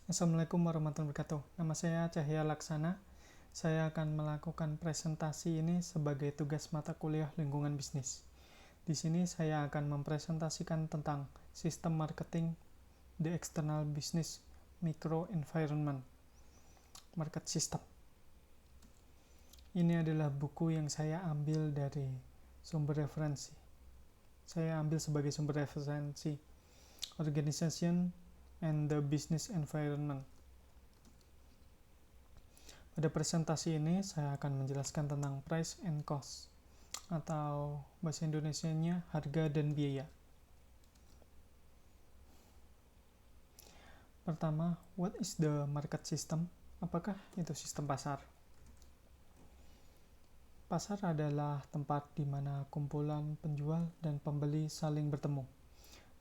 Assalamualaikum warahmatullahi wabarakatuh. Nama saya Cahya Laksana. Saya akan melakukan presentasi ini sebagai tugas mata kuliah lingkungan bisnis. Di sini saya akan mempresentasikan tentang sistem marketing the external business microenvironment, market system. Ini adalah buku yang saya ambil dari sumber referensi. Saya ambil sebagai sumber referensi Organization and the Business Environment. Pada presentasi ini saya akan menjelaskan tentang price and cost, atau bahasa Indonesianya harga dan biaya. Pertama, what is the market system? Apakah itu sistem pasar? Pasar adalah tempat di mana kumpulan penjual dan pembeli saling bertemu.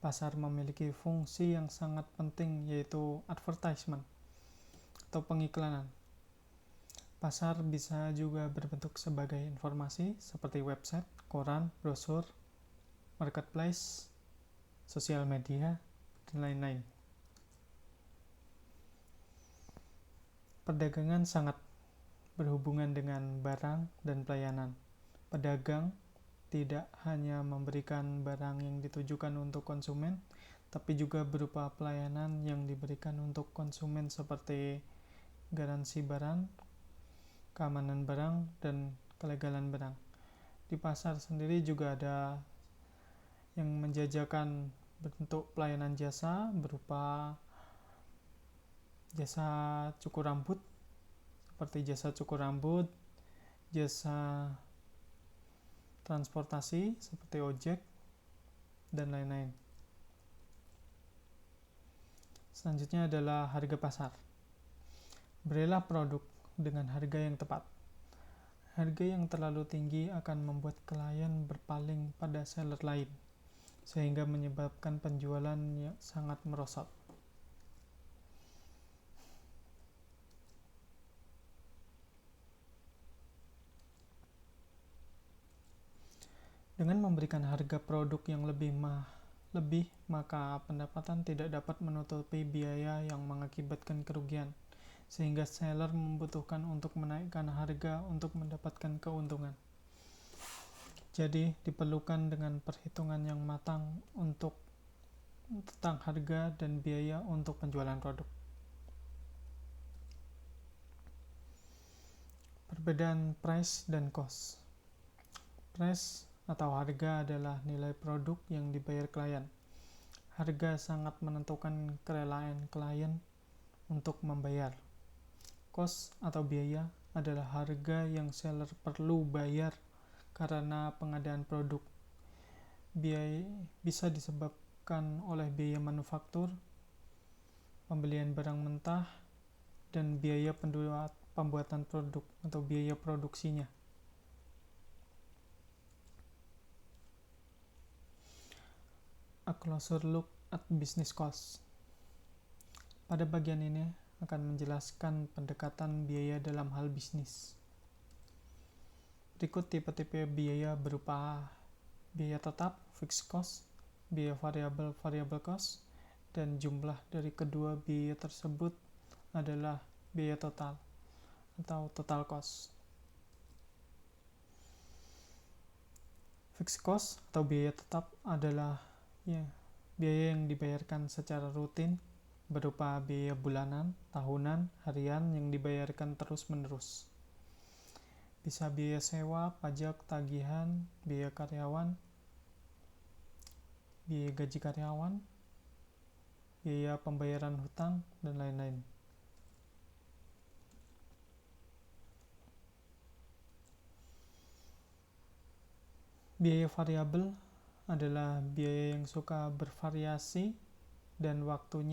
Pasar memiliki fungsi yang sangat penting, yaitu advertisement atau pengiklanan. Pasar bisa juga berbentuk sebagai informasi seperti website, koran, brosur, marketplace, sosial media, dan lain-lain. Perdagangan sangat berhubungan dengan barang dan pelayanan. Pedagang tidak hanya memberikan barang yang ditujukan untuk konsumen, tapi juga berupa pelayanan yang diberikan untuk konsumen seperti garansi barang, keamanan barang, dan kelegalan barang. Di pasar sendiri juga ada yang menjajakan bentuk pelayanan jasa berupa jasa cukur rambut, seperti jasa cukur rambut, jasa transportasi seperti ojek, dan lain-lain. Selanjutnya adalah harga pasar. Berilah produk dengan harga yang tepat. Harga yang terlalu tinggi akan membuat klien berpaling pada seller lain, sehingga menyebabkan penjualan yang sangat merosot. Dengan memberikan harga produk yang lebih, maka pendapatan tidak dapat menutupi biaya yang mengakibatkan kerugian, sehingga seller membutuhkan untuk menaikkan harga untuk mendapatkan keuntungan. Jadi, diperlukan dengan perhitungan yang matang tentang harga dan biaya untuk penjualan produk. Perbedaan price dan cost. Price atau harga adalah nilai produk yang dibayar klien. Harga sangat menentukan kerelaan klien untuk membayar. Cost atau biaya adalah harga yang seller perlu bayar karena pengadaan produk. Biaya bisa disebabkan oleh biaya manufaktur, pembelian barang mentah, dan biaya pembuatan produk atau biaya produksinya. A closer look at business cost. Pada bagian ini akan menjelaskan pendekatan biaya dalam hal bisnis. Berikut tipe-tipe biaya berupa biaya tetap, fixed cost, biaya variabel, variable cost, dan jumlah dari kedua biaya tersebut adalah biaya total atau total cost. Fixed cost atau biaya tetap adalah biaya yang dibayarkan secara rutin berupa biaya bulanan, tahunan, harian yang dibayarkan terus-menerus. Bisa biaya sewa, pajak, tagihan, biaya karyawan, biaya gaji karyawan, biaya pembayaran hutang, dan lain-lain. Biaya variabel adalah biaya yang suka bervariasi dan waktu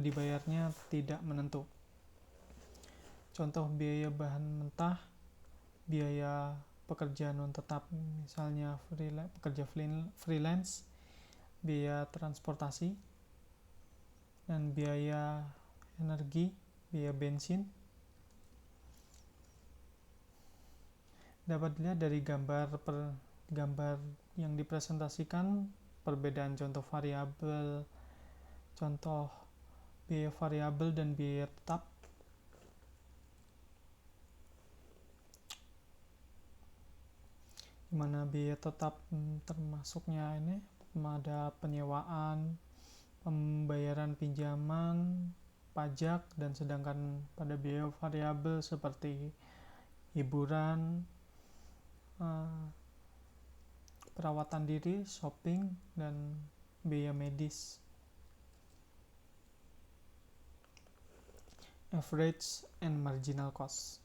dibayarnya tidak menentu. Contoh biaya bahan mentah, biaya pekerja non tetap, misalnya pekerja freelance, biaya transportasi, dan biaya energi, biaya bensin. Dapat dilihat dari gambar yang dipresentasikan perbedaan contoh variabel, contoh biaya variabel dan biaya tetap. Dimana biaya tetap termasuknya ini ada penyewaan, pembayaran pinjaman, pajak, dan sedangkan pada biaya variabel seperti hiburan, perawatan diri, shopping, dan biaya medis. Average and marginal cost.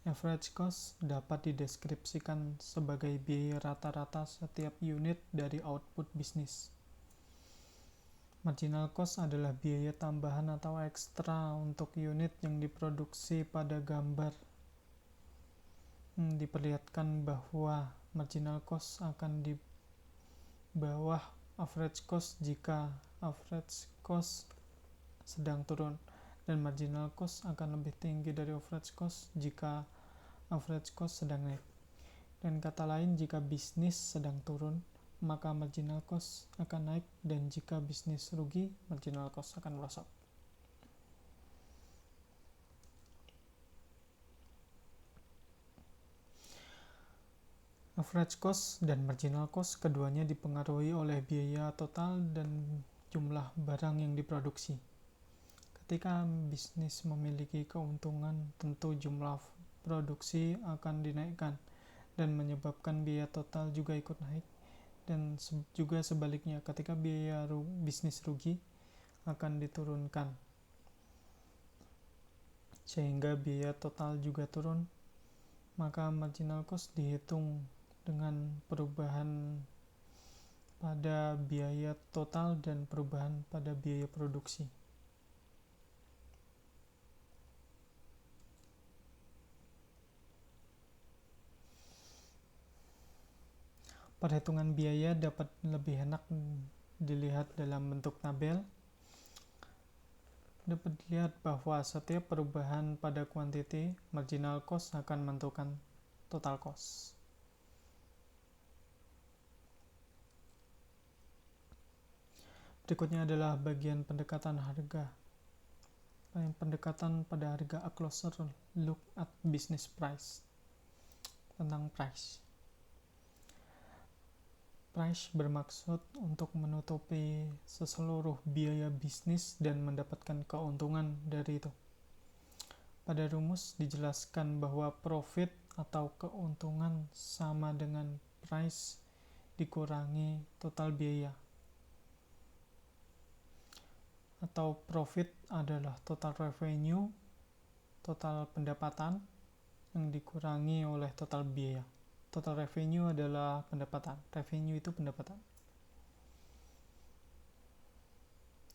Average cost dapat dideskripsikan sebagai biaya rata-rata setiap unit dari output bisnis. Marginal cost adalah biaya tambahan atau ekstra untuk unit yang diproduksi pada gambar. Diperlihatkan bahwa marginal cost akan di bawah average cost jika average cost sedang turun, dan marginal cost akan lebih tinggi dari average cost jika average cost sedang naik. Dan kata lain, jika bisnis sedang turun, maka marginal cost akan naik, dan jika bisnis rugi, marginal cost akan merosot. Average cost dan marginal cost keduanya dipengaruhi oleh biaya total dan jumlah barang yang diproduksi. Ketika bisnis memiliki keuntungan, tentu jumlah produksi akan dinaikkan dan menyebabkan biaya total juga ikut naik, dan juga sebaliknya, ketika biaya bisnis rugi akan diturunkan sehingga biaya total juga turun. Maka marginal cost dihitung dengan perubahan pada biaya total dan perubahan pada biaya produksi. Perhitungan biaya dapat lebih enak dilihat dalam bentuk tabel. Dapat dilihat bahwa setiap perubahan pada kuantiti, marginal cost akan menentukan total cost. Berikutnya adalah bagian pendekatan harga. Pendekatan pada harga, a closer look at business price. Tentang price. Price bermaksud untuk menutupi seluruh biaya bisnis dan mendapatkan keuntungan dari itu. Pada rumus dijelaskan bahwa profit atau keuntungan sama dengan price dikurangi total biaya. Atau profit adalah total revenue, total pendapatan yang dikurangi oleh total biaya. Total revenue adalah pendapatan. Revenue itu pendapatan.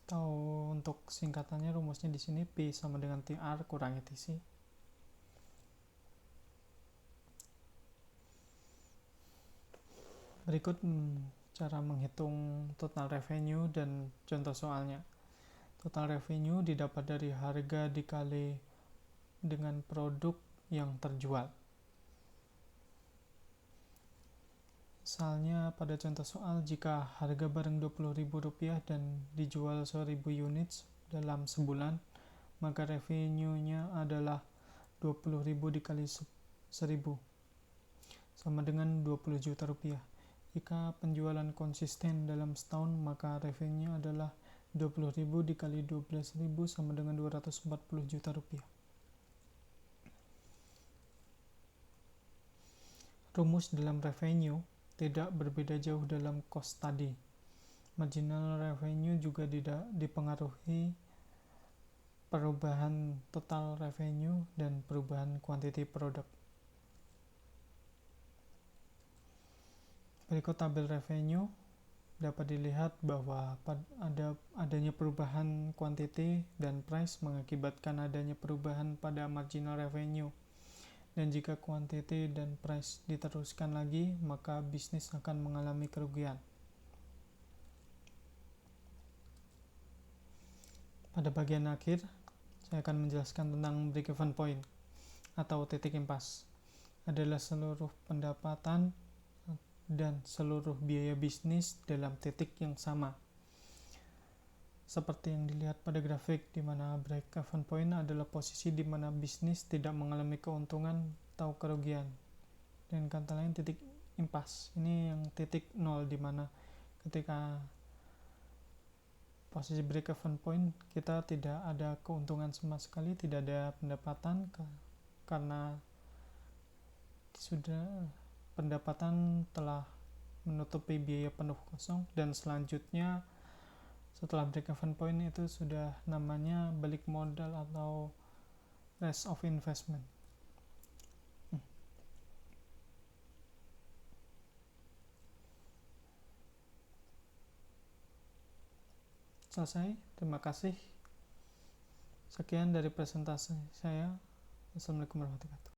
Atau untuk singkatannya, rumusnya di sini P sama dengan TR kurangi TC. Berikut cara menghitung total revenue dan contoh soalnya. Total revenue didapat dari harga dikali dengan produk yang terjual. Misalnya pada contoh soal, jika harga barang Rp20.000 dan dijual 1.000 unit dalam sebulan, maka revenue-nya adalah 20.000 dikali 1.000 sama dengan 20 juta rupiah. Jika penjualan konsisten dalam setahun, maka revenue adalah 20.000 dikali 12.000 sama dengan 240 juta rupiah. Rumus dalam revenue tidak berbeda jauh dalam cost tadi. Marginal revenue juga dipengaruhi perubahan total revenue dan perubahan kuantiti produk. Berikut tabel revenue. Dapat dilihat bahwa adanya perubahan kuantiti dan price mengakibatkan adanya perubahan pada marginal revenue. Dan jika kuantiti dan price diteruskan lagi, maka bisnis akan mengalami kerugian. Pada bagian akhir, saya akan menjelaskan tentang break-even point atau titik impas. Adalah seluruh pendapatan dan seluruh biaya bisnis dalam titik yang sama. seperti yang dilihat pada grafik, di mana break-even point adalah posisi di mana bisnis tidak mengalami keuntungan atau kerugian. Dan kata lain titik impas. Ini yang titik nol, di mana ketika posisi break-even point kita tidak ada keuntungan sama sekali, tidak ada pendapatan karena sudah pendapatan telah menutupi biaya penuh kosong. Dan selanjutnya setelah break-even point itu sudah namanya balik modal atau rest of investment. Selesai, terima kasih. Sekian dari presentasi saya. Assalamualaikum warahmatullahi wabarakatuh.